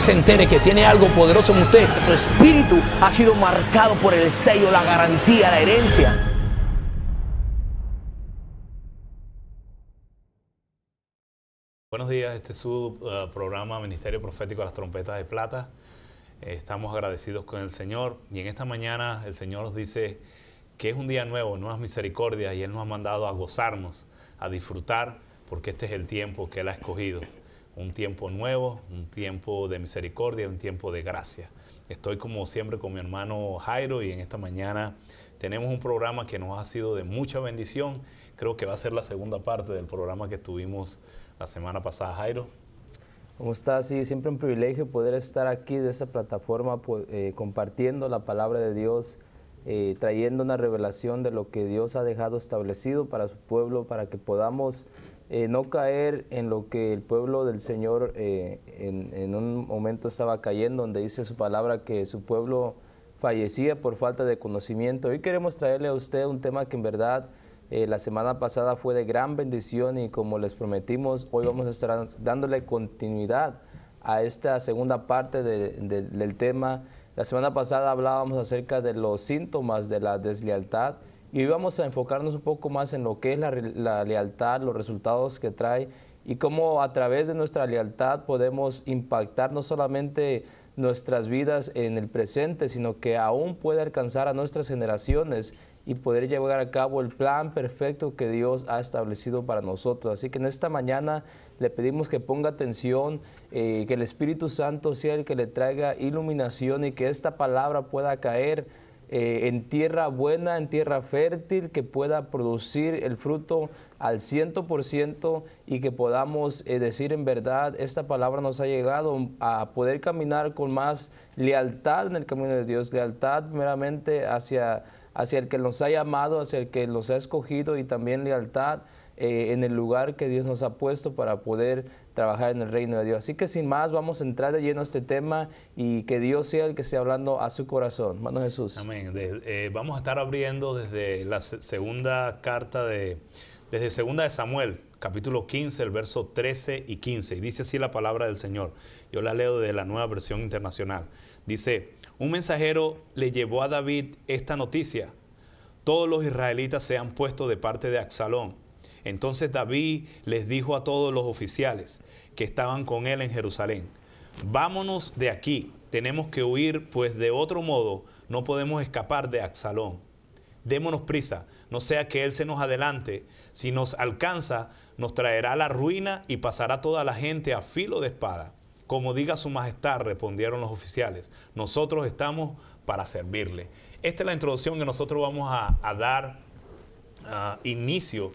se entere que tiene algo poderoso en usted. Tu espíritu ha sido marcado por el sello, la garantía, la herencia. Buenos días, este es su programa Ministerio Profético de las Trompetas de Plata. Estamos agradecidos con el Señor y en esta mañana el Señor nos dice que es un día nuevo, nuevas misericordias, y Él nos ha mandado a gozarnos, a disfrutar, porque este es el tiempo que Él ha escogido. Un tiempo nuevo, un tiempo de misericordia, un tiempo de gracia. Estoy como siempre con mi hermano Jairo y en esta mañana tenemos un programa que nos ha sido de mucha bendición. Creo que va a ser la segunda parte del programa que tuvimos la semana pasada. Jairo. ¿Cómo estás? Sí, siempre un privilegio poder estar aquí de esta plataforma compartiendo la palabra de Dios, trayendo una revelación de lo que Dios ha dejado establecido para su pueblo, para que podamos no caer en lo que el pueblo del Señor en un momento estaba cayendo, donde dice su palabra que su pueblo fallecía por falta de conocimiento. Hoy queremos traerle a usted un tema que en verdad la semana pasada fue de gran bendición, y como les prometimos, hoy vamos a estar dándole continuidad a esta segunda parte del tema. La semana pasada hablábamos acerca de los síntomas de la deslealtad, y hoy vamos a enfocarnos un poco más en lo que es la lealtad, los resultados que trae, y cómo a través de nuestra lealtad podemos impactar no solamente nuestras vidas en el presente, sino que aún puede alcanzar a nuestras generaciones y poder llevar a cabo el plan perfecto que Dios ha establecido para nosotros. Así que en esta mañana le pedimos que ponga atención, que el Espíritu Santo sea el que le traiga iluminación, y que esta palabra pueda caer en tierra buena, en tierra fértil, que pueda producir el fruto al 100%, y que podamos decir en verdad, esta palabra nos ha llegado a poder caminar con más lealtad en el camino de Dios, lealtad meramente hacia el que nos ha llamado, hacia el que nos ha escogido, y también lealtad en el lugar que Dios nos ha puesto para poder trabajar en el reino de Dios. Así que sin más, vamos a entrar de lleno a este tema, y que Dios sea el que esté hablando a su corazón. Hermano Jesús. Amén. Vamos a estar abriendo desde la segunda carta desde segunda de Samuel, capítulo 15, el verso 13 y 15. Y dice así la palabra del Señor. Yo la leo de la Nueva Versión Internacional. Dice: un mensajero le llevó a David esta noticia: todos los israelitas se han puesto de parte de Absalón. Entonces David les dijo a todos los oficiales que estaban con él en Jerusalén: vámonos de aquí, tenemos que huir, pues de otro modo no podemos escapar de Absalón. Démonos prisa, no sea que él se nos adelante. Si nos alcanza, nos traerá la ruina y pasará toda la gente a filo de espada. Como diga su majestad, respondieron los oficiales, nosotros estamos para servirle. Esta es la introducción que nosotros vamos a dar inicio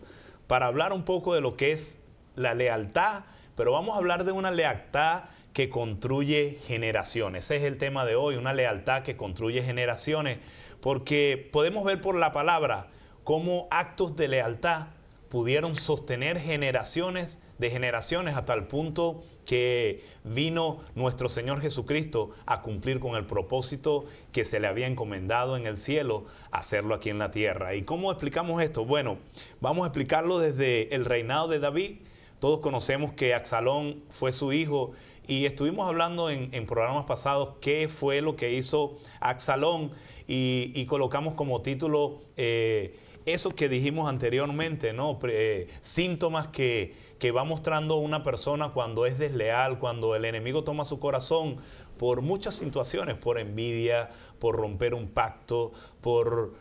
para hablar un poco de lo que es la lealtad, pero vamos a hablar de una lealtad que construye generaciones. Ese es el tema de hoy, una lealtad que construye generaciones, porque podemos ver por la palabra cómo actos de lealtad pudieron sostener generaciones de generaciones, hasta el punto que vino nuestro Señor Jesucristo a cumplir con el propósito que se le había encomendado en el cielo, hacerlo aquí en la tierra. ¿Y cómo explicamos esto? Bueno, vamos a explicarlo desde el reinado de David. Todos conocemos que Absalón fue su hijo, y estuvimos hablando en programas pasados qué fue lo que hizo Absalón, y colocamos como título eso que dijimos anteriormente, ¿no? Síntomas que va mostrando una persona cuando es desleal, cuando el enemigo toma su corazón por muchas situaciones, por envidia, por romper un pacto, por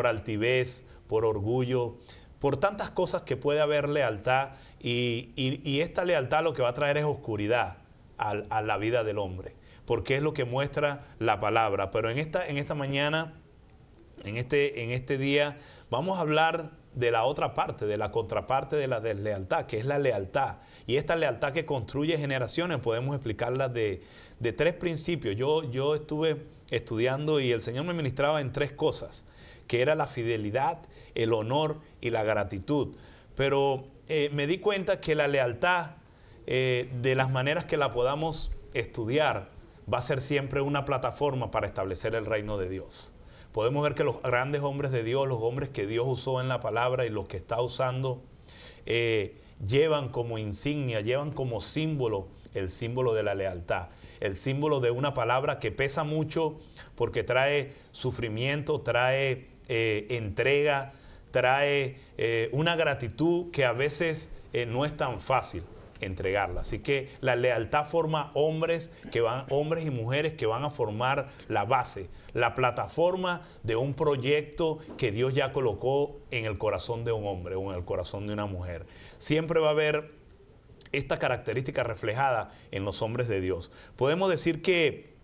altivez, por orgullo, por tantas cosas que puede haber lealtad, y esta lealtad lo que va a traer es oscuridad a la vida del hombre, porque es lo que muestra la palabra. Pero en esta mañana, en este día, vamos a hablar de la otra parte, de la contraparte de la deslealtad, que es la lealtad. Y esta lealtad que construye generaciones podemos explicarla de tres principios. Yo estuve estudiando y el Señor me ministraba en tres cosas, que era la fidelidad, el honor y la gratitud. Pero me di cuenta que la lealtad, de las maneras que la podamos estudiar, va a ser siempre una plataforma para establecer el reino de Dios. Podemos ver que los grandes hombres de Dios, los hombres que Dios usó en la palabra y los que está usando, llevan como insignia, llevan como símbolo el símbolo de la lealtad, el símbolo de una palabra que pesa mucho porque trae sufrimiento, trae entrega, trae una gratitud que a veces no es tan fácil entregarla. Así que la lealtad forma hombres y mujeres que van a formar la base, la plataforma de un proyecto que Dios ya colocó en el corazón de un hombre o en el corazón de una mujer. Siempre va a haber esta característica reflejada en los hombres de Dios. Podemos decir que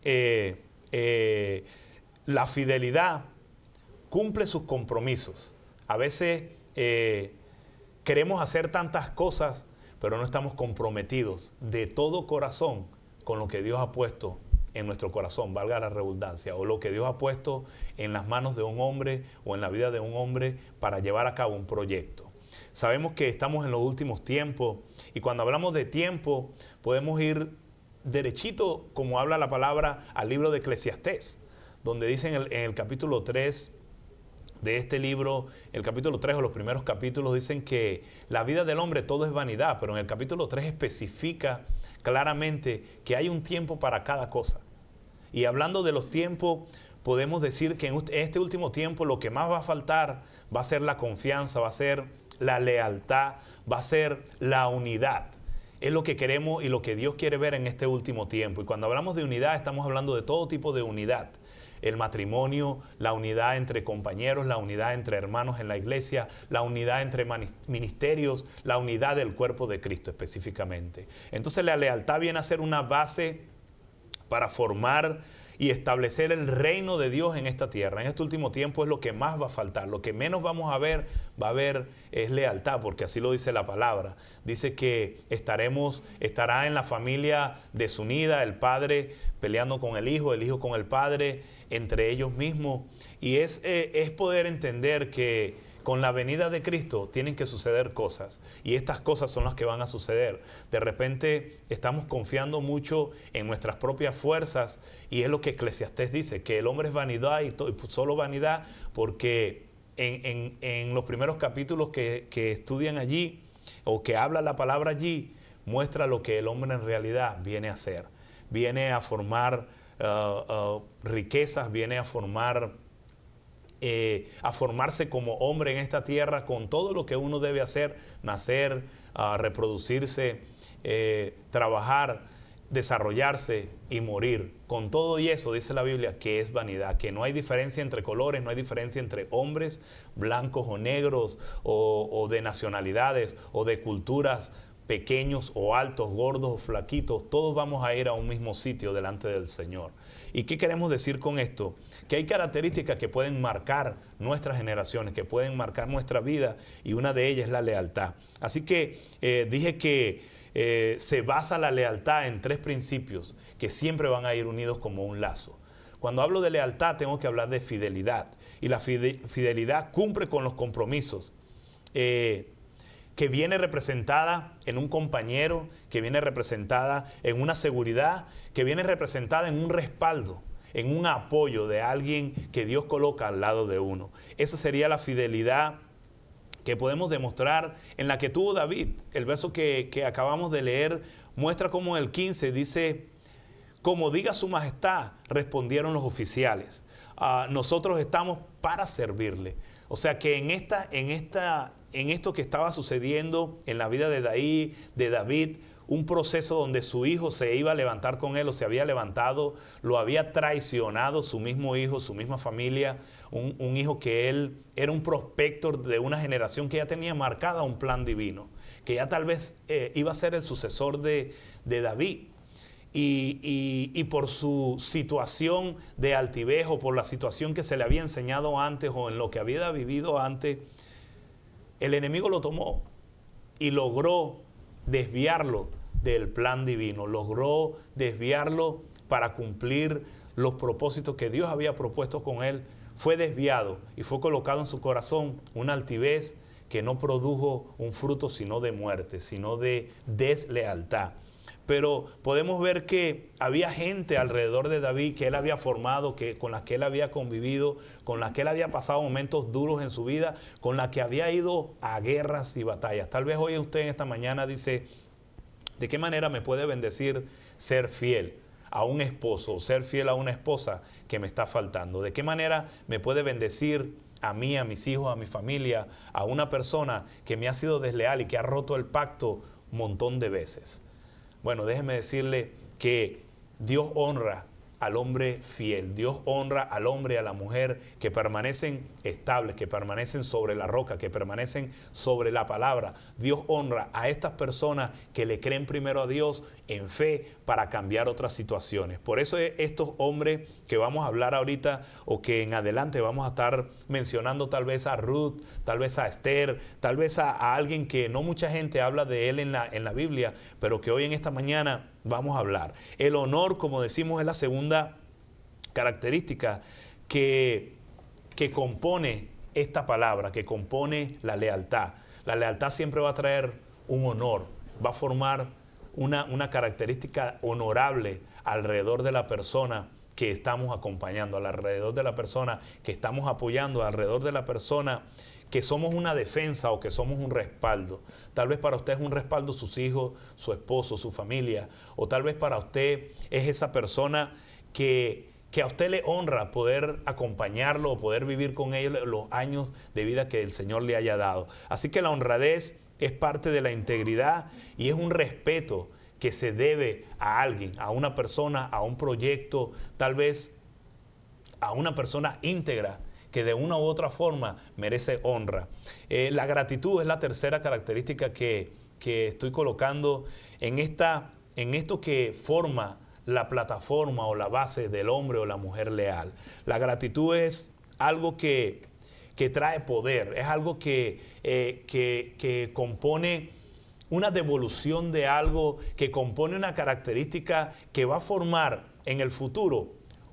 la fidelidad cumple sus compromisos. A veces queremos hacer tantas cosas, pero no estamos comprometidos de todo corazón con lo que Dios ha puesto en nuestro corazón, valga la redundancia, o lo que Dios ha puesto en las manos de un hombre o en la vida de un hombre para llevar a cabo un proyecto. Sabemos que estamos en los últimos tiempos y cuando hablamos de tiempo podemos ir derechito, como habla la palabra, al libro de Eclesiastés, donde dice en el capítulo 3 de este libro, el capítulo 3 o los primeros capítulos dicen que la vida del hombre todo es vanidad, pero en el capítulo 3 especifica claramente que hay un tiempo para cada cosa. Y hablando de los tiempos, podemos decir que en este último tiempo lo que más va a faltar va a ser la confianza, va a ser la lealtad, va a ser la unidad. Es lo que queremos y lo que Dios quiere ver en este último tiempo. Y cuando hablamos de unidad, estamos hablando de todo tipo de unidad. El matrimonio, la unidad entre compañeros, la unidad entre hermanos en la iglesia, la unidad entre ministerios, la unidad del cuerpo de Cristo específicamente. Entonces la lealtad viene a ser una base para formar y establecer el reino de Dios en esta tierra. En este último tiempo es lo que más va a faltar. Lo que menos va a haber es lealtad, porque así lo dice la palabra. Dice que estará en la familia desunida, el padre peleando con el hijo con el padre, entre ellos mismos. Y es poder entender que con la venida de Cristo tienen que suceder cosas y estas cosas son las que van a suceder. De repente estamos confiando mucho en nuestras propias fuerzas y es lo que Eclesiastés dice, que el hombre es vanidad y solo vanidad, porque en los primeros capítulos que estudian allí o que habla la palabra allí, muestra lo que el hombre en realidad viene a hacer. Viene a formar riquezas, viene a formarse como hombre en esta tierra con todo lo que uno debe hacer: nacer, reproducirse, trabajar, desarrollarse y morir. Con todo y eso dice la Biblia que es vanidad, que no hay diferencia entre colores, no hay diferencia entre hombres, blancos o negros, o de nacionalidades o de culturas, pequeños o altos, gordos o flaquitos. Todos vamos a ir a un mismo sitio delante del Señor. ¿Y qué queremos decir con esto? Que hay características que pueden marcar nuestras generaciones, que pueden marcar nuestra vida, y una de ellas es la lealtad. Así que dije que se basa la lealtad en 3 principios que siempre van a ir unidos como un lazo. Cuando hablo de lealtad tengo que hablar de fidelidad, y la fidelidad cumple con los compromisos, que viene representada en un compañero, que viene representada en una seguridad, que viene representada en un respaldo, en un apoyo de alguien que Dios coloca al lado de uno. Esa sería la fidelidad que podemos demostrar en la que tuvo David. El verso que acabamos de leer muestra cómo el 15 dice: como diga su majestad, respondieron los oficiales, nosotros estamos para servirle. O sea que en esto que estaba sucediendo en la vida de David, un proceso donde su hijo se iba a levantar con él, o se había levantado, lo había traicionado su mismo hijo, su misma familia, un hijo que él era un prospector de una generación que ya tenía marcada un plan divino, que ya tal vez iba a ser el sucesor de David. Y por su situación de altivez, o por la situación que se le había enseñado antes, o en lo que había vivido antes, el enemigo lo tomó y logró desviarlo del plan divino, logró desviarlo para cumplir los propósitos que Dios había propuesto con él. Fue desviado y fue colocado en su corazón una altivez que no produjo un fruto sino de muerte, sino de deslealtad. Pero podemos ver que había gente alrededor de David que él había formado, con las que él había convivido, con las que él había pasado momentos duros en su vida, con las que había ido a guerras y batallas. Tal vez hoy usted en esta mañana dice: ¿De qué manera me puede bendecir ser fiel a un esposo o ser fiel a una esposa que me está faltando? ¿De qué manera me puede bendecir a mí, a mis hijos, a mi familia, a una persona que me ha sido desleal y que ha roto el pacto un montón de veces? Bueno, déjeme decirle que Dios honra al hombre fiel. Dios honra al hombre y a la mujer que permanecen estables, que permanecen sobre la roca, que permanecen sobre la palabra. Dios honra a estas personas que le creen primero a Dios en fe para cambiar otras situaciones. Por eso estos hombres que vamos a hablar ahorita o que en adelante vamos a estar mencionando, tal vez a Ruth, tal vez a Esther, tal vez a alguien que no mucha gente habla de él en la Biblia, pero que hoy en esta mañana vamos a hablar. El honor, como decimos, es la segunda característica que compone esta palabra, que compone la lealtad. La lealtad siempre va a traer un honor, va a formar una característica honorable alrededor de la persona que estamos acompañando, alrededor de la persona que estamos apoyando, alrededor de la persona que somos una defensa o que somos un respaldo. Tal vez para usted es un respaldo sus hijos, su esposo, su familia, o tal vez para usted es esa persona que a usted le honra poder acompañarlo o poder vivir con él los años de vida que el Señor le haya dado. Así que la honradez es parte de la integridad y es un respeto que se debe a alguien, a una persona, a un proyecto, tal vez a una persona íntegra que de una u otra forma merece honra. La gratitud es la tercera característica que estoy colocando en esto que forma la plataforma o la base del hombre o la mujer leal. La gratitud es algo que trae poder, es algo que compone una devolución de algo, que compone una característica que va a formar en el futuro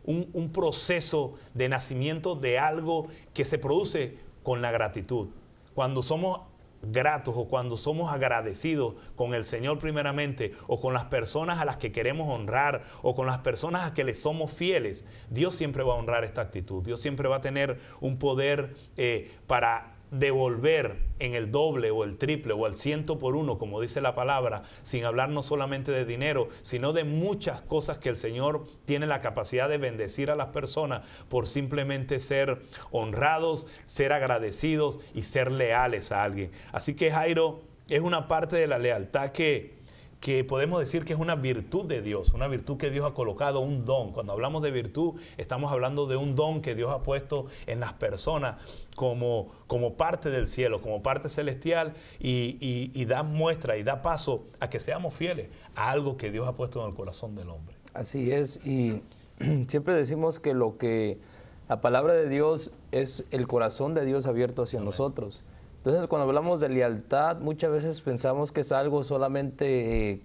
un proceso de nacimiento de algo que se produce con la gratitud. Cuando somos gratos o cuando somos agradecidos con el Señor primeramente, o con las personas a las que queremos honrar, o con las personas a que les somos fieles, Dios siempre va a honrar esta actitud. Dios siempre va a tener un poder para devolver en el doble o el triple o al 100 por uno, como dice la palabra, sin hablar no solamente de dinero, sino de muchas cosas que el Señor tiene la capacidad de bendecir a las personas por simplemente ser honrados, ser agradecidos y ser leales a alguien. Así que Jairo, es una parte de la lealtad que podemos decir que es una virtud de Dios, una virtud que Dios ha colocado, un don. Cuando hablamos de virtud, estamos hablando de un don que Dios ha puesto en las personas como parte del cielo, como parte celestial, y da muestra y da paso a que seamos fieles a algo que Dios ha puesto en el corazón del hombre. Así es, y siempre decimos que la palabra de Dios es el corazón de Dios abierto hacia nosotros. Entonces, cuando hablamos de lealtad, muchas veces pensamos que es algo solamente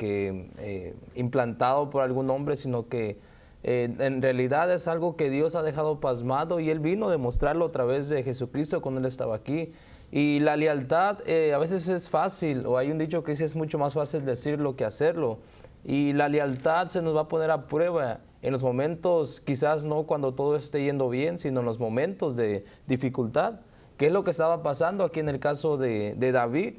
implantado por algún hombre, sino que en realidad es algo que Dios ha dejado pasmado, y Él vino a demostrarlo a través de Jesucristo cuando Él estaba aquí. Y la lealtad a veces es fácil, o hay un dicho que dice es mucho más fácil decirlo que hacerlo. Y la lealtad se nos va a poner a prueba en los momentos, quizás no cuando todo esté yendo bien, sino en los momentos de dificultad. ¿Qué es lo que estaba pasando aquí en el caso de David?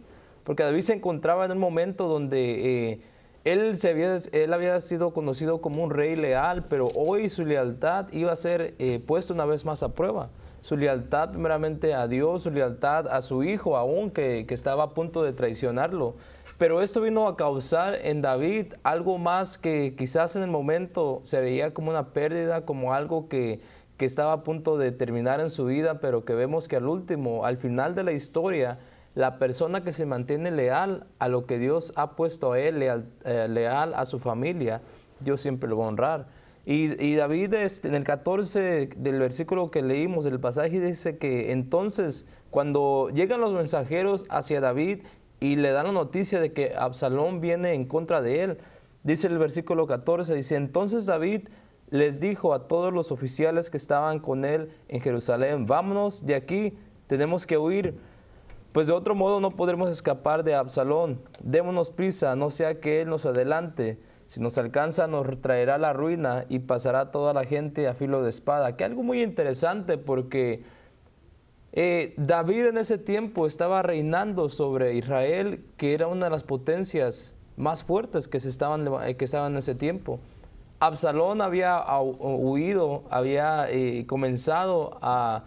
Porque David se encontraba en un momento donde él había sido conocido como un rey leal, pero hoy su lealtad iba a ser puesta una vez más a prueba. Su lealtad primeramente a Dios, su lealtad a su hijo aún, que estaba a punto de traicionarlo. Pero esto vino a causar en David algo más que quizás en el momento se veía como una pérdida, como algo que estaba a punto de terminar en su vida, pero que vemos que al final de la historia, la persona que se mantiene leal a lo que Dios ha puesto a él, leal a su familia, Dios siempre lo va a honrar. Y David, en el 14 del versículo que leímos, el pasaje dice que entonces, cuando llegan los mensajeros hacia David y le dan la noticia de que Absalón viene en contra de él, dice el versículo 14, dice, entonces David les dijo a todos los oficiales que estaban con él en Jerusalén, vámonos de aquí, tenemos que huir, pues de otro modo no podremos escapar de Absalón, démonos prisa, no sea que él nos adelante, si nos alcanza nos traerá la ruina y pasará toda la gente a filo de espada. Que algo muy interesante, porque David en ese tiempo estaba reinando sobre Israel, que era una de las potencias más fuertes que estaban en ese tiempo. Absalón había huido, había comenzado a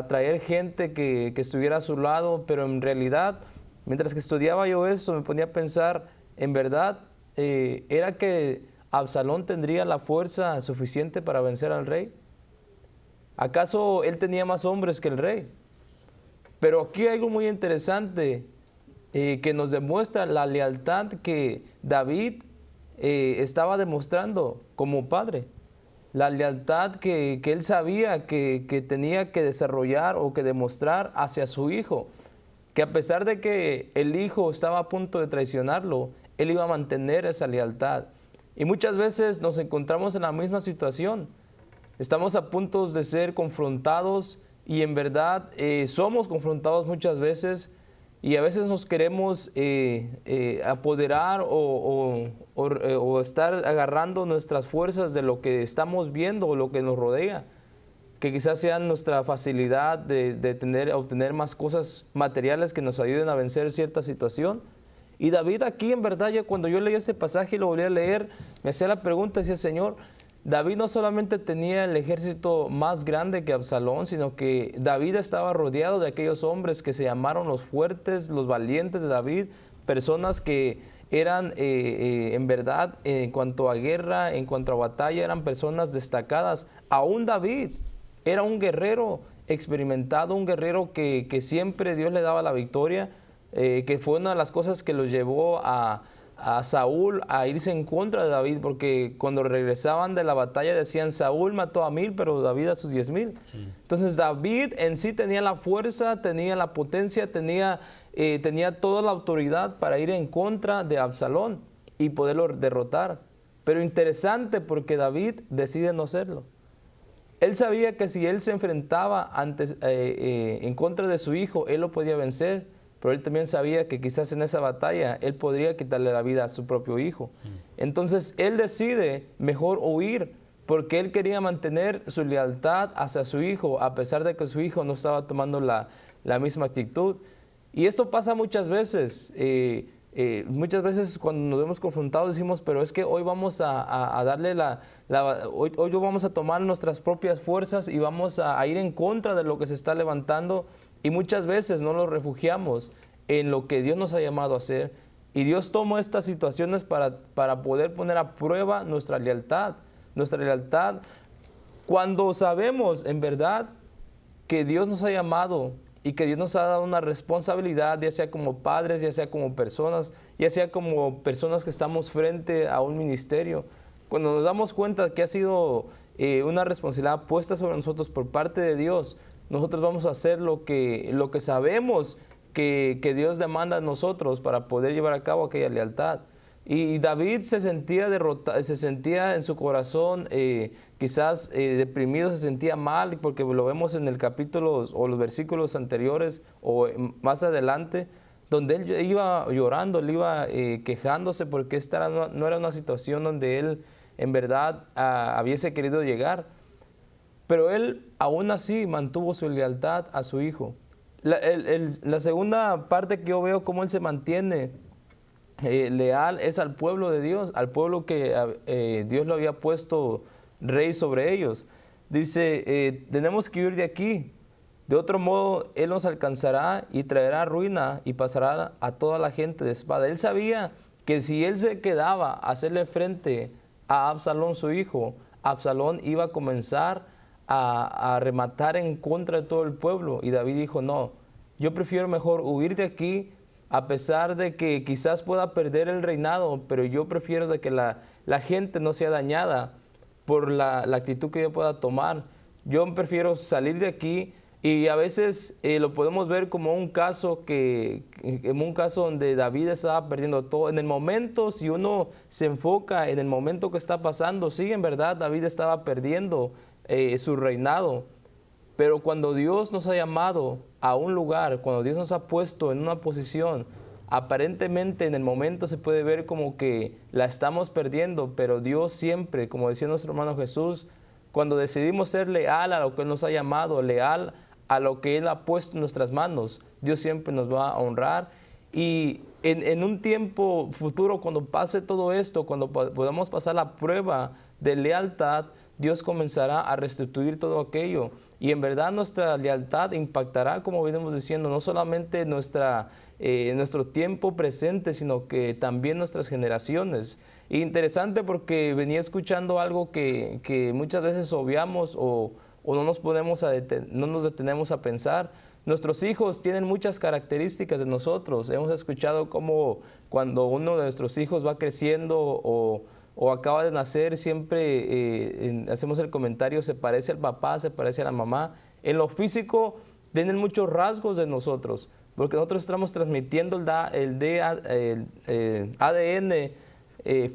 traer gente que estuviera a su lado, pero en realidad, mientras que estudiaba yo esto, me ponía a pensar, en verdad, ¿era que Absalón tendría la fuerza suficiente para vencer al rey? ¿Acaso él tenía más hombres que el rey? Pero aquí hay algo muy interesante que nos demuestra la lealtad que David estaba demostrando como padre. La lealtad que él sabía que tenía que desarrollar o que demostrar hacia su hijo. Que a pesar de que el hijo estaba a punto de traicionarlo, él iba a mantener esa lealtad. Y muchas veces nos encontramos en la misma situación. Estamos a punto de ser confrontados y en verdad somos confrontados muchas veces y a veces nos queremos apoderar o estar agarrando nuestras fuerzas de lo que estamos viendo o lo que nos rodea, que quizás sea nuestra facilidad de obtener más cosas materiales que nos ayuden a vencer cierta situación. Y David aquí en verdad, cuando yo leí este pasaje y lo volví a leer, me hacía la pregunta, decía, Señor, David no solamente tenía el ejército más grande que Absalón, sino que David estaba rodeado de aquellos hombres que se llamaron los fuertes, los valientes de David, personas que eran en verdad en cuanto a guerra, en cuanto a batalla, eran personas destacadas. Aún David era un guerrero experimentado, un guerrero que siempre Dios le daba la victoria, que fue una de las cosas que los llevó a Saúl a irse en contra de David, porque cuando regresaban de la batalla decían, Saúl mató a 1000, pero David a sus 10,000. Entonces David en sí tenía la fuerza, tenía la potencia, tenía toda la autoridad para ir en contra de Absalón y poderlo derrotar. Pero interesante porque David decide no hacerlo. Él sabía que si él se enfrentaba en contra de su hijo, él lo podía vencer. Pero él también sabía que quizás en esa batalla él podría quitarle la vida a su propio hijo. Entonces él decide mejor huir porque él quería mantener su lealtad hacia su hijo a pesar de que su hijo no estaba tomando la misma actitud. Y esto pasa muchas veces. Muchas veces cuando nos vemos confrontados decimos, pero es que hoy vamos a darle hoy vamos a tomar nuestras propias fuerzas y vamos a ir en contra de lo que se está levantando. Y muchas veces no nos refugiamos en lo que Dios nos ha llamado a hacer. Y Dios toma estas situaciones para poder poner a prueba nuestra lealtad. Nuestra lealtad cuando sabemos en verdad que Dios nos ha llamado y que Dios nos ha dado una responsabilidad, ya sea como padres, ya sea como personas, ya sea como personas que estamos frente a un ministerio. Cuando nos damos cuenta que ha sido una responsabilidad puesta sobre nosotros por parte de Dios, nosotros vamos a hacer lo que sabemos que Dios demanda de nosotros para poder llevar a cabo aquella lealtad. Y David se sentía derrotado, se sentía en su corazón quizás deprimido, se sentía mal, porque lo vemos en el capítulo o los versículos anteriores o más adelante, donde él iba llorando, él iba quejándose porque esta no era una situación donde él en verdad hubiese querido llegar. Pero él aún así mantuvo su lealtad a su hijo. La segunda parte que yo veo cómo él se mantiene leal es al pueblo de Dios, al pueblo que Dios lo había puesto rey sobre ellos. Dice, tenemos que huir de aquí. De otro modo, él nos alcanzará y traerá ruina y pasará a toda la gente de espada. Él sabía que si él se quedaba a hacerle frente a Absalón, su hijo, Absalón iba a comenzar a rematar en contra de todo el pueblo. Y David dijo, no, yo prefiero mejor huir de aquí a pesar de que quizás pueda perder el reinado, pero yo prefiero de que la gente no sea dañada por la actitud que yo pueda tomar. Yo prefiero salir de aquí. Y a veces lo podemos ver como un caso donde David estaba perdiendo todo. En el momento, si uno se enfoca en el momento que está pasando, sí, en verdad David estaba perdiendo su reinado. Pero cuando Dios nos ha llamado a un lugar, cuando Dios nos ha puesto en una posición, aparentemente en el momento se puede ver como que la estamos perdiendo, pero Dios siempre, como decía nuestro hermano Jesús, cuando decidimos ser leal a lo que Él nos ha llamado, leal a lo que Él ha puesto en nuestras manos, Dios siempre nos va a honrar. Y en un tiempo futuro, cuando pase todo esto, cuando podamos pasar la prueba de lealtad, Dios comenzará a restituir todo aquello. Y en verdad nuestra lealtad impactará, como venimos diciendo, no solamente nuestro tiempo presente, sino que también nuestras generaciones. Y interesante porque venía escuchando algo que muchas veces obviamos o no nos detenemos a pensar. Nuestros hijos tienen muchas características de nosotros. Hemos escuchado cómo cuando uno de nuestros hijos va creciendo o acaba de nacer, siempre hacemos el comentario, se parece al papá, se parece a la mamá. En lo físico tienen muchos rasgos de nosotros, porque nosotros estamos transmitiendo el ADN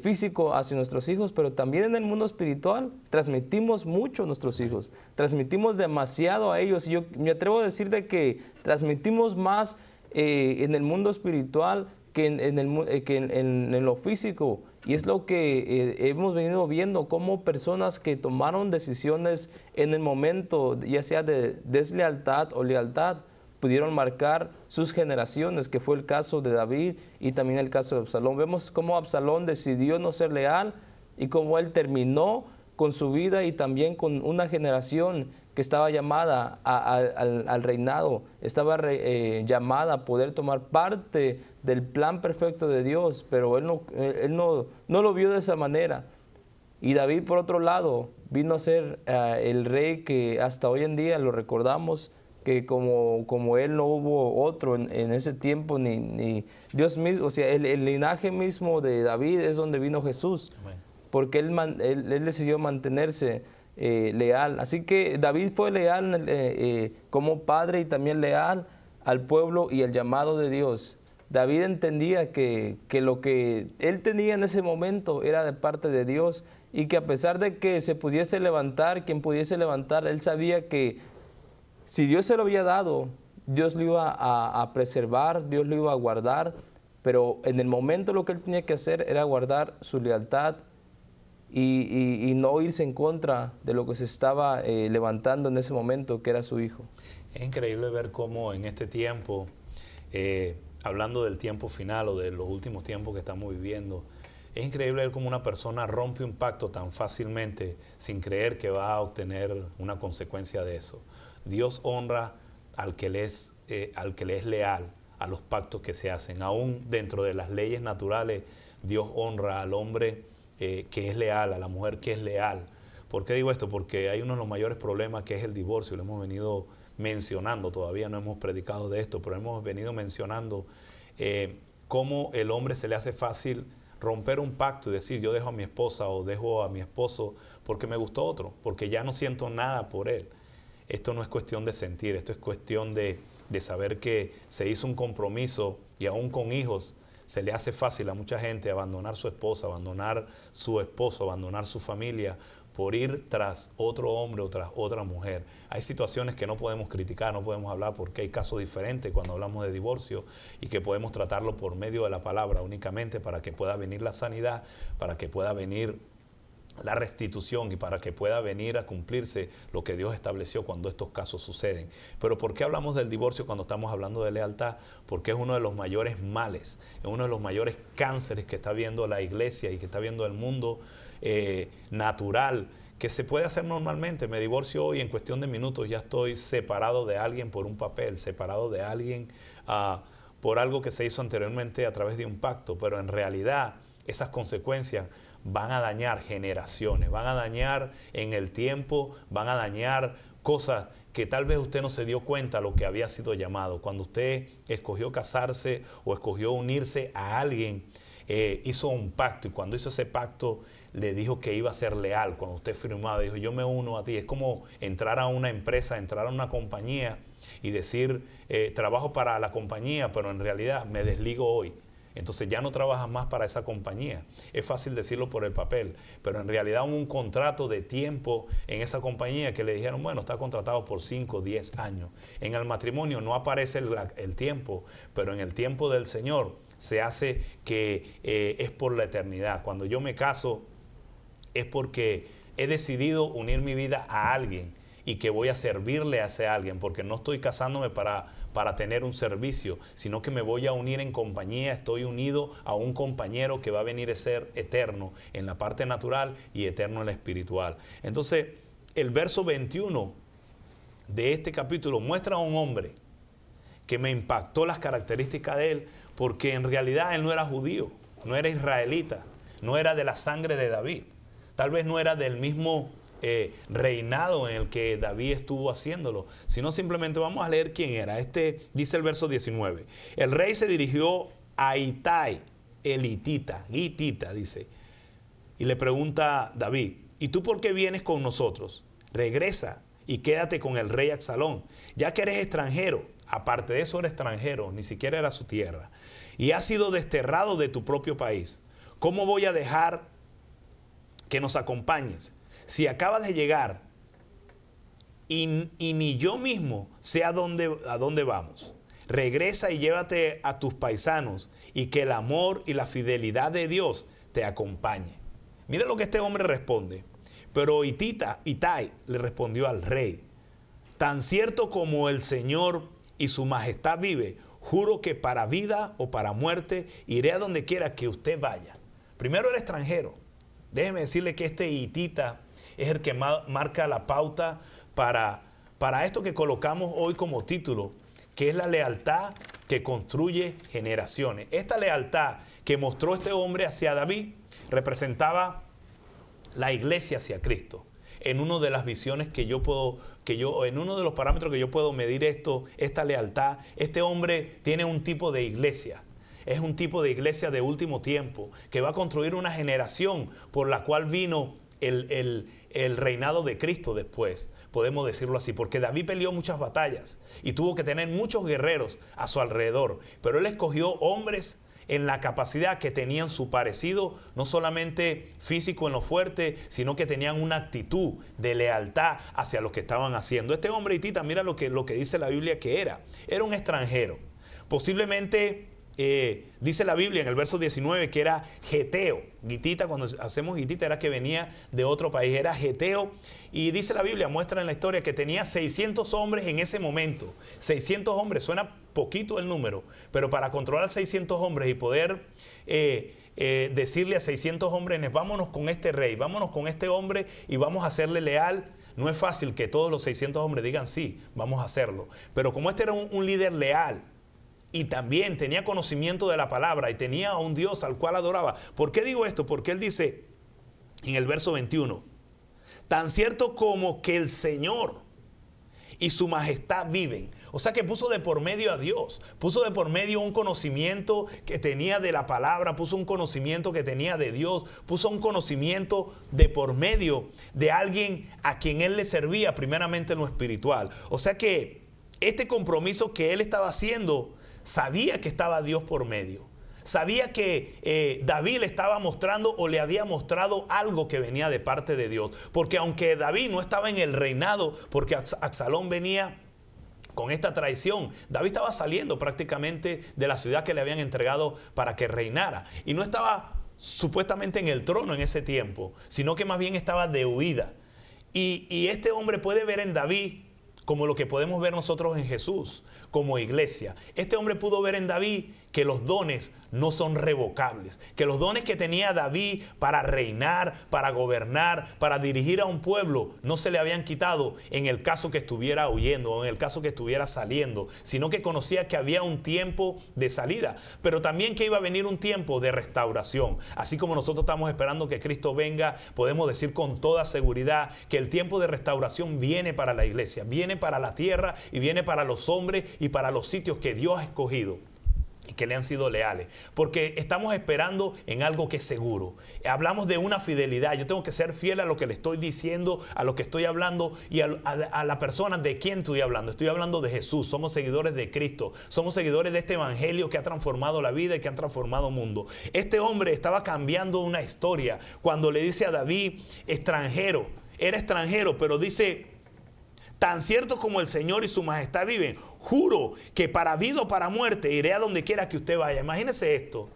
físico hacia nuestros hijos, pero también en el mundo espiritual transmitimos mucho a nuestros hijos, transmitimos demasiado a ellos. Y yo me atrevo a decir de que transmitimos más en el mundo espiritual que en lo físico. Y es lo que hemos venido viendo, como personas que tomaron decisiones en el momento, ya sea de deslealtad o lealtad, pudieron marcar sus generaciones, que fue el caso de David y también el caso de Absalón. Vemos cómo Absalón decidió no ser leal y cómo él terminó con su vida y también con una generación que estaba llamada al reinado, estaba llamada a poder tomar parte del plan perfecto de Dios, pero él no lo vio de esa manera. Y David, por otro lado, vino a ser el rey que hasta hoy en día lo recordamos, que como él no hubo otro en ese tiempo, ni Dios mismo, o sea, el linaje mismo de David es donde vino Jesús, amén, porque él decidió mantenerse leal. Así que David fue leal como padre y también leal al pueblo y el llamado de Dios. David entendía que lo que él tenía en ese momento era de parte de Dios y que a pesar de que se pudiese levantar, quien pudiese levantar, él sabía que si Dios se lo había dado, Dios lo iba a preservar, Dios lo iba a guardar, pero en el momento lo que él tenía que hacer era guardar su lealtad y no irse en contra de lo que se estaba levantando en ese momento, que era su hijo. Es increíble ver cómo en este tiempo, hablando del tiempo final o de los últimos tiempos que estamos viviendo, es increíble ver cómo una persona rompe un pacto tan fácilmente sin creer que va a obtener una consecuencia de eso. Dios honra al que le es leal a los pactos que se hacen. Aún dentro de las leyes naturales, Dios honra al hombre que es leal, a la mujer que es leal. ¿Por qué digo esto? Porque hay uno de los mayores problemas, que es el divorcio. Lo hemos venido mencionando, todavía no hemos predicado de esto, pero hemos venido mencionando cómo el hombre se le hace fácil romper un pacto y decir, yo dejo a mi esposa o dejo a mi esposo porque me gustó otro, porque ya no siento nada por él. Esto no es cuestión de sentir, esto es cuestión de saber que se hizo un compromiso, y aún con hijos se le hace fácil a mucha gente abandonar su esposa, abandonar su esposo, abandonar su familia por ir tras otro hombre o tras otra mujer. Hay situaciones que no podemos criticar, no podemos hablar, porque hay casos diferentes cuando hablamos de divorcio, y que podemos tratarlo por medio de la palabra únicamente, para que pueda venir la sanidad, para que pueda venir la restitución y para que pueda venir a cumplirse lo que Dios estableció cuando estos casos suceden. Pero ¿por qué hablamos del divorcio cuando estamos hablando de lealtad? Porque es uno de los mayores males, es uno de los mayores cánceres que está viendo la iglesia y que está viendo el mundo natural, que se puede hacer normalmente. Me divorcio hoy, en cuestión de minutos ya estoy separado de alguien por un papel, separado de alguien por algo que se hizo anteriormente a través de un pacto, pero en realidad esas consecuencias van a dañar generaciones, van a dañar en el tiempo, van a dañar cosas que tal vez usted no se dio cuenta lo que había sido llamado. Cuando usted escogió casarse o escogió unirse a alguien, hizo un pacto, y cuando hizo ese pacto le dijo que iba a ser leal. Cuando usted firmaba, dijo, yo me uno a ti. Es como entrar a una empresa, entrar a una compañía y decir, trabajo para la compañía, pero en realidad me desligo hoy. Entonces ya no trabajas más para esa compañía. Es fácil decirlo por el papel, pero en realidad hubo un contrato de tiempo en esa compañía que le dijeron, bueno, está contratado por 5 o 10 años. En el matrimonio no aparece el tiempo, pero en el tiempo del Señor se hace que es por la eternidad. Cuando yo me caso es porque he decidido unir mi vida a alguien, y que voy a servirle a ese alguien, porque no estoy casándome para tener un servicio, sino que me voy a unir en compañía, estoy unido a un compañero que va a venir a ser eterno en la parte natural y eterno en la espiritual. Entonces, el verso 21 de este capítulo muestra a un hombre que me impactó las características de él, porque en realidad él no era judío, no era israelita, no era de la sangre de David, tal vez no era del mismo reinado en el que David estuvo haciéndolo, sino simplemente vamos a leer quién era. Dice el verso 19, el rey se dirigió a Itai, el hitita, dice, y le pregunta a David, ¿y tú por qué vienes con nosotros? Regresa y quédate con el rey Absalón, ya que eres extranjero. Aparte de eso, eres extranjero, ni siquiera era su tierra, y has sido desterrado de tu propio país. ¿Cómo voy a dejar que nos acompañes si acabas de llegar y ni yo mismo sé a dónde vamos? Regresa y llévate a tus paisanos, y que el amor y la fidelidad de Dios te acompañe. Mira lo que este hombre responde. Pero Itai le respondió al rey, tan cierto como el Señor y su majestad vive, juro que para vida o para muerte iré a donde quiera que usted vaya. Primero era extranjero. Déjeme decirle que este hitita es el que marca la pauta para esto que colocamos hoy como título, que es la lealtad que construye generaciones. Esta lealtad que mostró este hombre hacia David representaba la iglesia hacia Cristo. En una de las visiones en uno de los parámetros que yo puedo medir esta lealtad, este hombre tiene un tipo de iglesia. Es un tipo de iglesia de último tiempo que va a construir una generación por la cual vino el reinado de Cristo después, podemos decirlo así, porque David peleó muchas batallas y tuvo que tener muchos guerreros a su alrededor, pero él escogió hombres en la capacidad que tenían su parecido, no solamente físico en lo fuerte, sino que tenían una actitud de lealtad hacia lo que estaban haciendo. Este hombre hitita, mira lo que dice la Biblia que era un extranjero. Posiblemente dice la Biblia en el verso 19 que era geteo. Hitita, cuando hacemos hitita, era que venía de otro país, era geteo. Y dice la Biblia, muestra en la historia que tenía 600 hombres en ese momento. 600 hombres, suena poquito el número, pero para controlar 600 hombres y poder decirle a 600 hombres, vámonos con este rey, vámonos con este hombre y vamos a serle leal. No es fácil que todos los 600 hombres digan sí, vamos a hacerlo. Pero como este era un líder leal, y también tenía conocimiento de la palabra y tenía a un Dios al cual adoraba. ¿Por qué digo esto? Porque él dice en el verso 21, tan cierto como que el Señor y su majestad viven. O sea que puso de por medio a Dios, puso de por medio un conocimiento que tenía de la palabra, puso un conocimiento que tenía de Dios, puso un conocimiento de por medio de alguien a quien él le servía primeramente en lo espiritual. O sea que este compromiso que él estaba haciendo, sabía que estaba Dios por medio. Sabía que David le estaba mostrando o le había mostrado algo que venía de parte de Dios. Porque aunque David no estaba en el reinado, porque Absalón venía con esta traición, David estaba saliendo prácticamente de la ciudad que le habían entregado para que reinara. Y no estaba supuestamente en el trono en ese tiempo, sino que más bien estaba de huida. Y este hombre puede ver en David como lo que podemos ver nosotros en Jesús, como iglesia. Este hombre pudo ver en David que los dones no son revocables, que los dones que tenía David para reinar, para gobernar, para dirigir a un pueblo, no se le habían quitado en el caso que estuviera huyendo o en el caso que estuviera saliendo, sino que conocía que había un tiempo de salida, pero también que iba a venir un tiempo de restauración. Así como nosotros estamos esperando que Cristo venga, podemos decir con toda seguridad que el tiempo de restauración viene para la iglesia, viene para la tierra y viene para los hombres y para los sitios que Dios ha escogido y que le han sido leales, porque estamos esperando en algo que es seguro. Hablamos de una fidelidad. Yo tengo que ser fiel a lo que le estoy diciendo, a lo que estoy hablando y a la persona de quien estoy hablando. Estoy hablando de Jesús. Somos seguidores de Cristo. Somos seguidores de este evangelio que ha transformado la vida y que ha transformado el mundo. Este hombre estaba cambiando una historia cuando le dice a David, extranjero. Era extranjero, pero dice, tan cierto como el Señor y su majestad viven, juro que para vida o para muerte iré a donde quiera que usted vaya. Imagínese esto.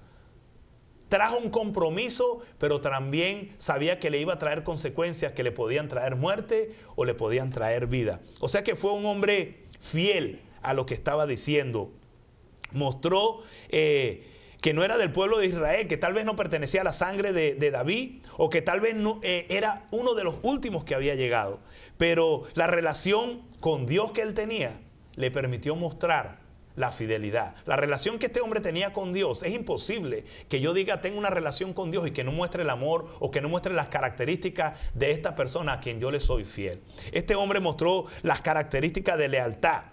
trajo un compromiso, pero también sabía que le iba a traer consecuencias que le podían traer muerte o le podían traer vida. O sea que fue un hombre fiel a lo que estaba diciendo. Mostró que no era del pueblo de Israel, que tal vez no pertenecía a la sangre de David, o que tal vez no, era uno de los últimos que había llegado. Pero la relación con Dios que él tenía le permitió mostrar la fidelidad. La relación que este hombre tenía con Dios, es imposible que yo diga tengo una relación con Dios y que no muestre el amor o que no muestre las características de esta persona a quien yo le soy fiel. Este hombre mostró las características de lealtad.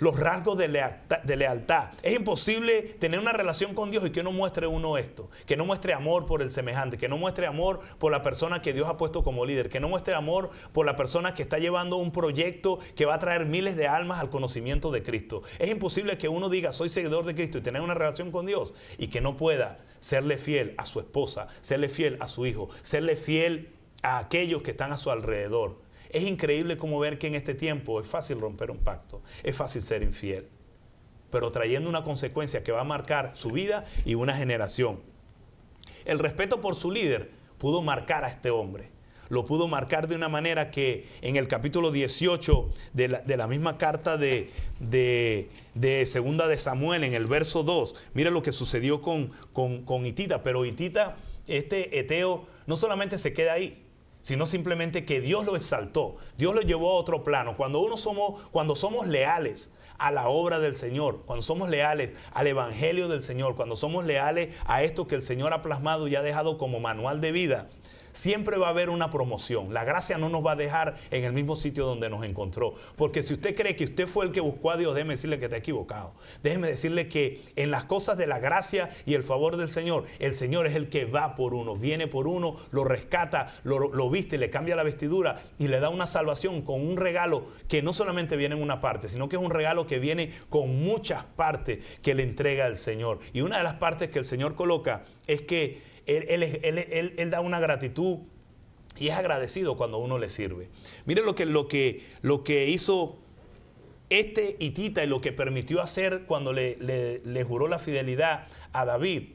Los rasgos de lealtad. Es imposible tener una relación con Dios y que no muestre uno esto, que no muestre amor por el semejante, que no muestre amor por la persona que Dios ha puesto como líder, que no muestre amor por la persona que está llevando un proyecto que va a traer miles de almas al conocimiento de Cristo. Es imposible que uno diga soy seguidor de Cristo y tener una relación con Dios y que no pueda serle fiel a su esposa, serle fiel a su hijo, serle fiel a aquellos que están a su alrededor. Es increíble como ver que en este tiempo es fácil romper un pacto, es fácil ser infiel, pero trayendo una consecuencia que va a marcar su vida y una generación. El respeto por su líder pudo marcar a este hombre. Lo pudo marcar de una manera que en el capítulo 18 de la misma carta de Segunda de Samuel, en el verso 2, mira lo que sucedió con Hitita. Pero Hitita, este Eteo, no solamente se queda ahí, sino simplemente que Dios lo exaltó, Dios lo llevó a otro plano. Cuando somos leales a la obra del Señor, cuando somos leales al evangelio del Señor, cuando somos leales a esto que el Señor ha plasmado y ha dejado como manual de vida, siempre va a haber una promoción. La gracia no nos va a dejar en el mismo sitio donde nos encontró. Porque si usted cree que usted fue el que buscó a Dios, déjeme decirle que está equivocado. Déjeme decirle que en las cosas de la gracia y el favor del Señor, el Señor es el que va por uno, viene por uno, lo rescata, lo viste, le cambia la vestidura y le da una salvación con un regalo que no solamente viene en una parte, sino que es un regalo que viene con muchas partes que le entrega el Señor. Y una de las partes que el Señor coloca es que Él da una gratitud y es agradecido cuando uno le sirve. Mire lo que hizo este hitita y lo que permitió hacer cuando le juró la fidelidad a David.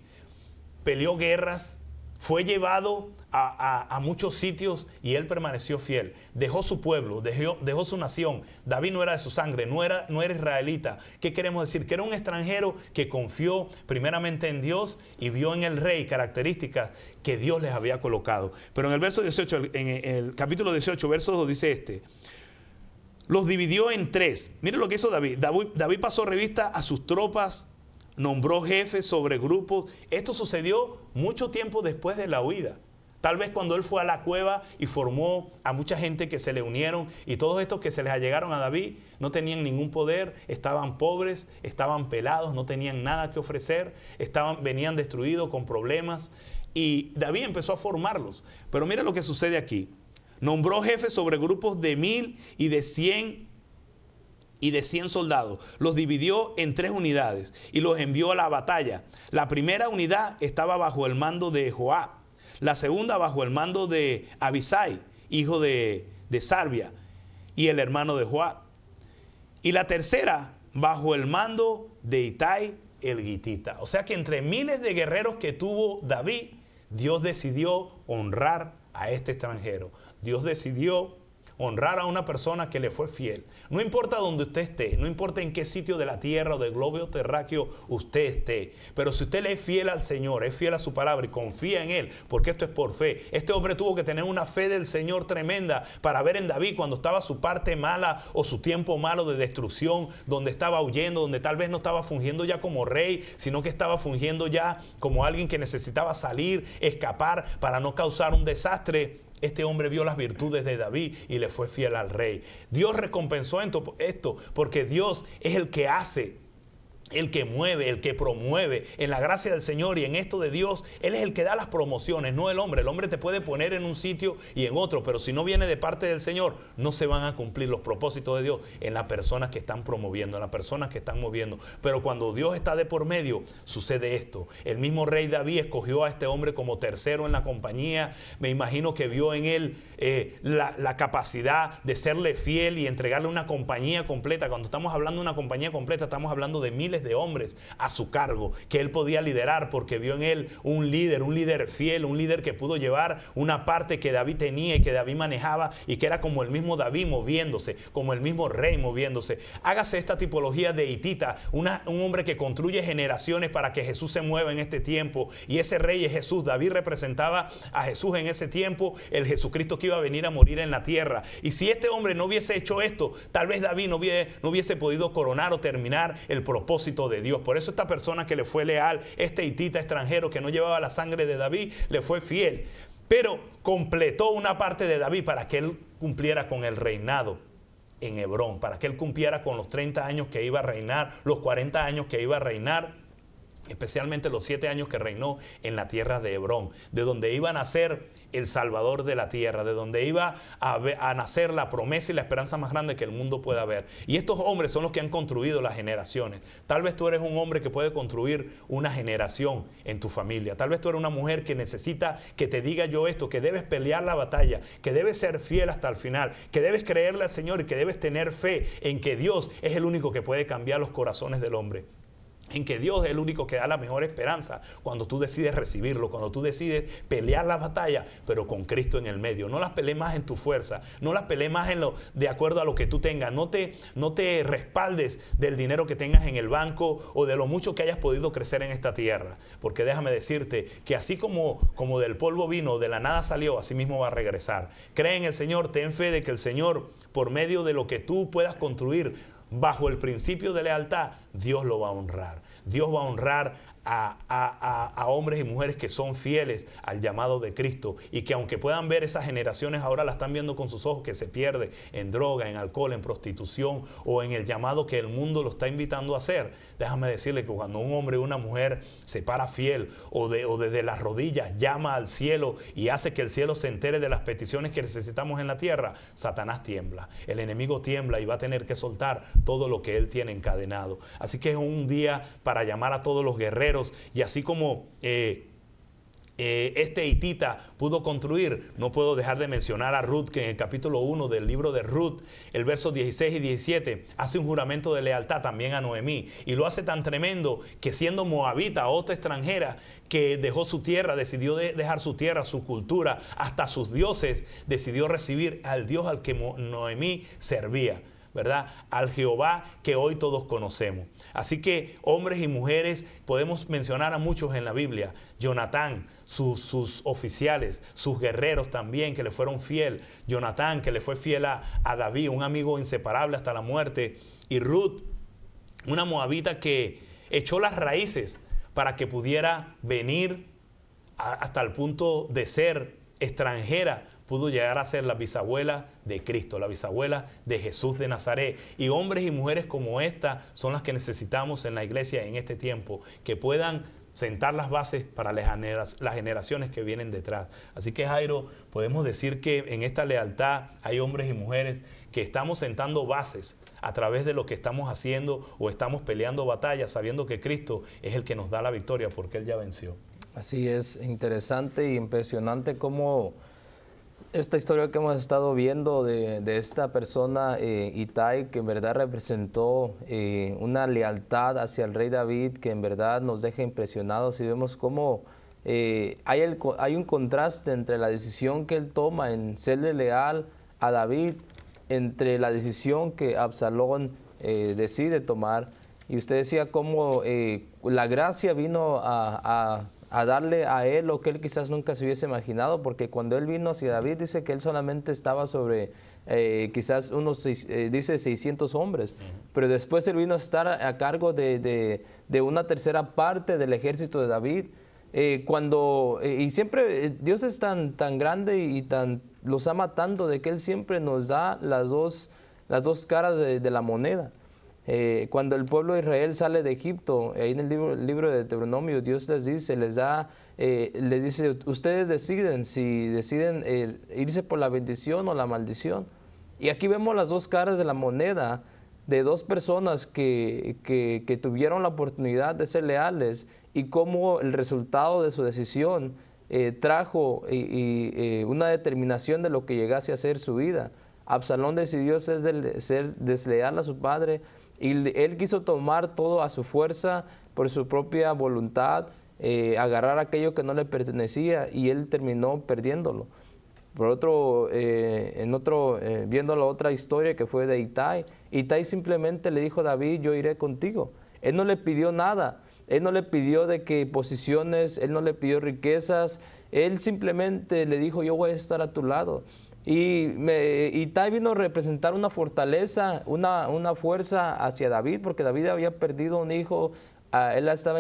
Peleó guerras, fue llevado a muchos sitios y él permaneció fiel. Dejó su pueblo, dejó su nación. David no era de su sangre, no era israelita. ¿Qué queremos decir? Que era un extranjero que confió primeramente en Dios y vio en el rey características que Dios les había colocado. Pero en el verso 18, en el capítulo 18, verso 2 dice los dividió en tres. Miren lo que hizo David. David pasó revista a sus tropas, nombró jefes sobre grupos. Esto sucedió mucho tiempo después de la huida. Tal vez cuando él fue a la cueva y formó a mucha gente que se le unieron, y todos estos que se les allegaron a David no tenían ningún poder, estaban pobres, estaban pelados, no tenían nada que ofrecer, venían destruidos con problemas, y David empezó a formarlos. Pero mira lo que sucede aquí. Nombró jefes sobre grupos de 1000 y de 100 soldados. Los dividió en 3 unidades y los envió a la batalla. La primera unidad estaba bajo el mando de Joab. La segunda bajo el mando de Abisai, hijo de Sarbia, y el hermano de Joab. Y la tercera bajo el mando de Itai el Gitita. O sea que entre miles de guerreros que tuvo David, Dios decidió honrar a este extranjero. Dios decidió honrar a una persona que le fue fiel. No importa dónde usted esté, no importa en qué sitio de la tierra o del globo terráqueo usted esté, pero si usted le es fiel al Señor, es fiel a su palabra y confía en Él, porque esto es por fe. Este hombre tuvo que tener una fe del Señor tremenda para ver en David cuando estaba su parte mala o su tiempo malo de destrucción, donde estaba huyendo, donde tal vez no estaba fungiendo ya como rey, sino que estaba fungiendo ya como alguien que necesitaba salir, escapar para no causar un desastre. Este hombre vio las virtudes de David y le fue fiel al rey. Dios recompensó esto porque Dios es el que hace, el que mueve, el que promueve. En la gracia del Señor y en esto de Dios, Él es el que da las promociones, no el hombre. El hombre te puede poner en un sitio y en otro, pero si no viene de parte del Señor, no se van a cumplir los propósitos de Dios en las personas que están promoviendo, en las personas que están moviendo. Pero cuando Dios está de por medio, sucede esto. El mismo rey David escogió a este hombre como tercero en la compañía. Me imagino que vio en él la capacidad de serle fiel y entregarle una compañía completa. Cuando estamos hablando de una compañía completa, estamos hablando de miles miles de hombres a su cargo, que él podía liderar porque vio en él un líder fiel, un líder que pudo llevar una parte que David tenía y que David manejaba y que era como el mismo David moviéndose, como el mismo rey moviéndose. Hágase esta tipología de hitita, un hombre que construye generaciones para que Jesús se mueva en este tiempo, y ese rey es Jesús. David representaba a Jesús en ese tiempo, el Jesucristo que iba a venir a morir en la tierra. Y si este hombre no hubiese hecho esto, tal vez David no hubiese podido coronar o terminar el propósito de Dios. Por eso esta persona que le fue leal, este hitita extranjero que no llevaba la sangre de David, le fue fiel, pero completó una parte de David para que él cumpliera con el reinado en Hebrón, para que él cumpliera con los 30 años que iba a reinar, los 40 años que iba a reinar, especialmente los 7 años que reinó en la tierra de Hebrón, de donde iba a nacer el Salvador de la tierra, de donde iba a nacer la promesa y la esperanza más grande que el mundo pueda ver. Y estos hombres son los que han construido las generaciones. Tal vez tú eres un hombre que puede construir una generación en tu familia. Tal vez tú eres una mujer que necesita que te diga yo esto, que debes pelear la batalla, que debes ser fiel hasta el final, que debes creerle al Señor y que debes tener fe en que Dios es el único que puede cambiar los corazones del hombre, en que Dios es el único que da la mejor esperanza cuando tú decides recibirlo, cuando tú decides pelear la batalla, pero con Cristo en el medio. No las pelees más en tu fuerza, no las pelees más de acuerdo a lo que tú tengas. No te respaldes del dinero que tengas en el banco o de lo mucho que hayas podido crecer en esta tierra, porque déjame decirte que así como del polvo vino, de la nada salió, así mismo va a regresar. Cree en el Señor, ten fe de que el Señor, por medio de lo que tú puedas construir bajo el principio de lealtad, Dios lo va a honrar. Dios va a honrar a hombres y mujeres que son fieles al llamado de Cristo, y que aunque puedan ver esas generaciones ahora, la están viendo con sus ojos, que se pierde en droga, en alcohol, en prostitución o en el llamado que el mundo lo está invitando a hacer. Déjame decirle que cuando un hombre o una mujer se para fiel o desde las rodillas llama al cielo y hace que el cielo se entere de las peticiones que necesitamos en la tierra, Satanás tiembla, el enemigo tiembla y va a tener que soltar todo lo que él tiene encadenado. Así que es un día para llamar a todos los guerreros, y así como este hitita pudo construir, no puedo dejar de mencionar a Ruth, que en el capítulo 1 del libro de Ruth, el verso 16 y 17, hace un juramento de lealtad también a Noemí, y lo hace tan tremendo que, siendo moabita, otra extranjera que dejó su tierra, decidió dejar su tierra, su cultura, hasta sus dioses, decidió recibir al Dios al que Noemí servía, ¿verdad? Al Jehová que hoy todos conocemos. Así que hombres y mujeres, podemos mencionar a muchos en la Biblia. Jonatán, sus oficiales, sus guerreros también que le fueron fiel. Jonatán, que le fue fiel a David, un amigo inseparable hasta la muerte. Y Ruth, una moabita que echó las raíces para que pudiera venir hasta el punto de ser extranjera, pudo llegar a ser la bisabuela de Cristo, la bisabuela de Jesús de Nazaret. Y hombres y mujeres como esta son las que necesitamos en la iglesia en este tiempo, que puedan sentar las bases para las generaciones que vienen detrás. Así que, Jairo, podemos decir que en esta lealtad hay hombres y mujeres que estamos sentando bases a través de lo que estamos haciendo, o estamos peleando batallas sabiendo que Cristo es el que nos da la victoria porque Él ya venció. Así es, interesante e impresionante cómo esta historia que hemos estado viendo de esta persona, Ittai, que en verdad representó una lealtad hacia el rey David, que en verdad nos deja impresionados, y vemos cómo hay un contraste entre la decisión que él toma en serle leal a David, entre la decisión que Absalón decide tomar. Y usted decía cómo la gracia vino a darle a él lo que él quizás nunca se hubiese imaginado, porque cuando él vino hacia David, dice que él solamente estaba sobre quizás dice 600 hombres, pero después él vino a estar a cargo de una tercera parte del ejército de David. Y siempre Dios es tan grande y los ama tanto, de que Él siempre nos da las dos caras de la moneda. Cuando el pueblo de Israel sale de Egipto, ahí en el libro de Deuteronomio, Dios les dice, ustedes deciden si deciden irse por la bendición o la maldición. Y aquí vemos las dos caras de la moneda de dos personas que tuvieron la oportunidad de ser leales, y cómo el resultado de su decisión trajo una determinación de lo que llegase a ser su vida. Absalón decidió ser desleal a su padre, Y él quiso tomar todo a su fuerza, por su propia voluntad, agarrar aquello que no le pertenecía, y él terminó perdiéndolo. Por otro, viendo la otra historia que fue de Itai, Itai simplemente le dijo a David, yo iré contigo. Él no le pidió nada, él no le pidió de que posiciones, él no le pidió riquezas, él simplemente le dijo, yo voy a estar a tu lado. Y Itai vino a representar una fortaleza, una fuerza hacia David, porque David había perdido un hijo. Él estaba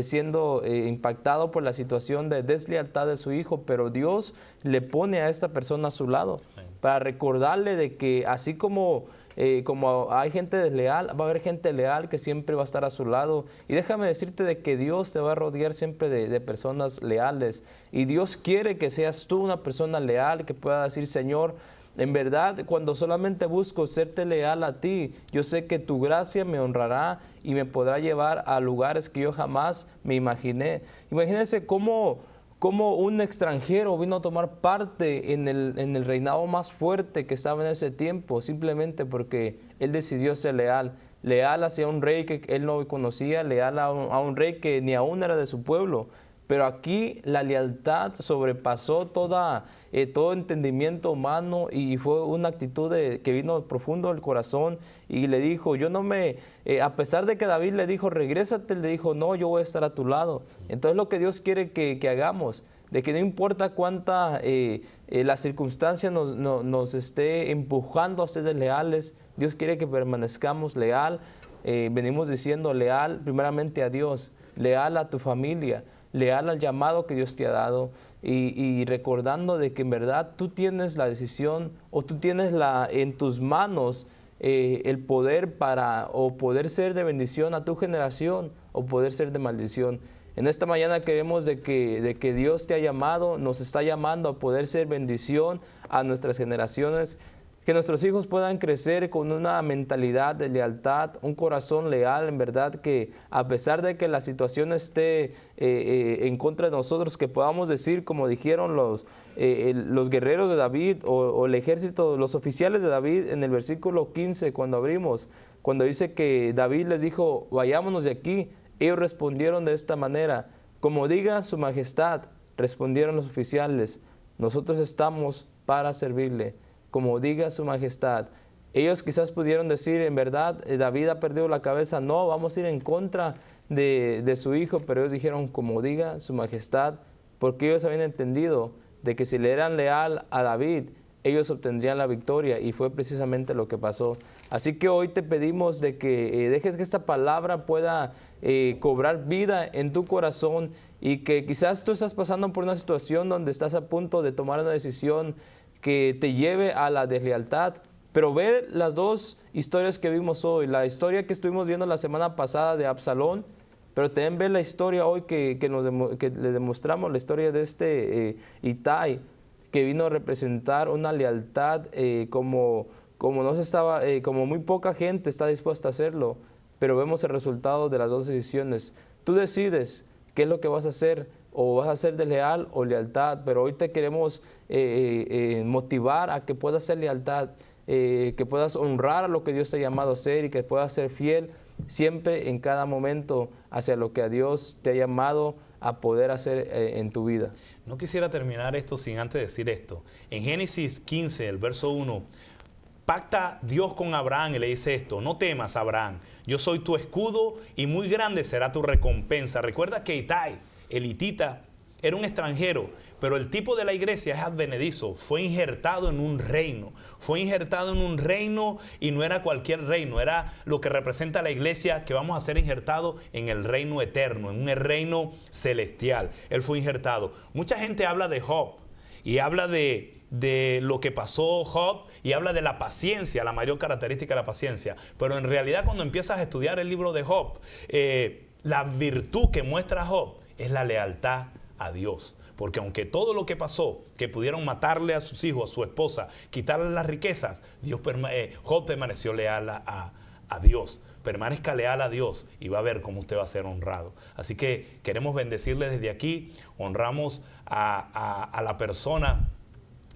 siendo impactado por la situación de deslealtad de su hijo, pero Dios le pone a esta persona a su lado para recordarle de que así como hay gente desleal, va a haber gente leal que siempre va a estar a su lado. Y déjame decirte de que Dios te va a rodear siempre de personas leales. Y Dios quiere que seas tú una persona leal, que pueda decir, Señor, en verdad, cuando solamente busco serte leal a ti, yo sé que tu gracia me honrará y me podrá llevar a lugares que yo jamás me imaginé. Imagínense cómo un extranjero vino a tomar parte en el reinado más fuerte que estaba en ese tiempo, simplemente porque él decidió ser leal. Leal hacia un rey que él no conocía, leal a un rey que ni aún era de su pueblo. Pero aquí la lealtad sobrepasó todo entendimiento humano, y fue una actitud que vino profundo del corazón, y le dijo, a pesar de que David le dijo, regrésate, le dijo, no, yo voy a estar a tu lado. Entonces lo que Dios quiere que hagamos, de que no importa cuánta la circunstancia nos esté empujando a ser leales, Dios quiere que permanezcamos leal. Venimos diciendo leal primeramente a Dios, leal a tu familia, leal al llamado que Dios te ha dado, y recordando de que en verdad tú tienes la decisión, o tú tienes en tus manos el poder poder ser de bendición a tu generación, o poder ser de maldición. En esta mañana queremos de que Dios te ha llamado, nos está llamando a poder ser bendición a nuestras generaciones, que nuestros hijos puedan crecer con una mentalidad de lealtad, un corazón leal, en verdad, que a pesar de que la situación esté en contra de nosotros, que podamos decir, como dijeron los guerreros de David, o el ejército, los oficiales de David, en el versículo 15, cuando abrimos, cuando dice que David les dijo, vayámonos de aquí, ellos respondieron de esta manera, como diga su majestad, respondieron los oficiales, nosotros estamos para servirle. Como diga su majestad. Ellos quizás pudieron decir, en verdad, David ha perdido la cabeza, no, vamos a ir en contra de su hijo, pero ellos dijeron, como diga su majestad, porque ellos habían entendido de que si le eran leal a David, ellos obtendrían la victoria, y fue precisamente lo que pasó. Así que hoy te pedimos de que dejes que esta palabra pueda cobrar vida en tu corazón, y que quizás tú estás pasando por una situación donde estás a punto de tomar una decisión que te lleve a la deslealtad, pero ver las dos historias que vimos hoy, la historia que estuvimos viendo la semana pasada de Absalón, pero también ver la historia hoy que le demostramos, la historia de Itai, que vino a representar una lealtad como muy poca gente está dispuesta a hacerlo, pero vemos el resultado de las dos decisiones. Tú decides qué es lo que vas a hacer, o vas a ser desleal o lealtad, pero hoy te queremos motivar a que puedas ser lealtad, que puedas honrar a lo que Dios te ha llamado a ser, y que puedas ser fiel siempre, en cada momento, hacia lo que a Dios te ha llamado a poder hacer en tu vida. No quisiera terminar esto sin antes decir esto. En Génesis 15, el verso 1, pacta Dios con Abraham y le dice esto: no temas, Abraham, yo soy tu escudo y muy grande será tu recompensa. Recuerda que Itai, el hitita, era un extranjero, pero el tipo de la iglesia es advenedizo, fue injertado en un reino, y no era cualquier reino, era lo que representa la iglesia, que vamos a ser injertados en el reino eterno, en un reino celestial. Él fue injertado. Mucha gente habla de Job y habla de lo que pasó Job, y habla de la paciencia, la mayor característica de la paciencia, pero en realidad cuando empiezas a estudiar el libro de Job, la virtud que muestra Job es la lealtad a Dios. Porque aunque todo lo que pasó, que pudieron matarle a sus hijos, a su esposa, quitarle las riquezas, Job permaneció leal a Dios. Permanezca leal a Dios y va a ver cómo usted va a ser honrado. Así que queremos bendecirle desde aquí. Honramos a la persona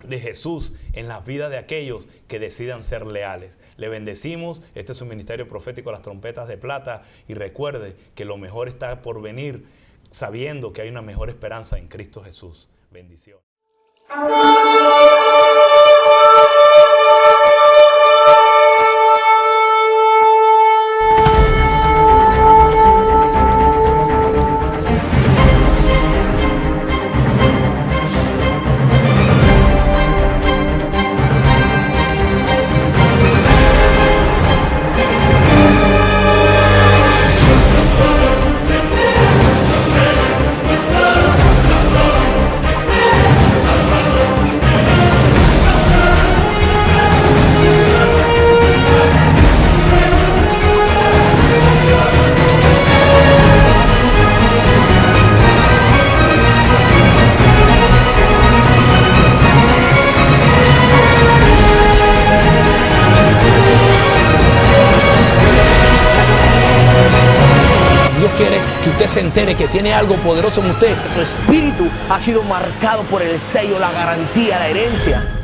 de Jesús en las vidas de aquellos que decidan ser leales. Le bendecimos. Este es su ministerio profético, Las Trompetas de Plata. Y recuerde que lo mejor está por venir, sabiendo que hay una mejor esperanza en Cristo Jesús. Bendición. Dios quiere que usted se entere que tiene algo poderoso en usted. Tu espíritu ha sido marcado por el sello, la garantía, la herencia.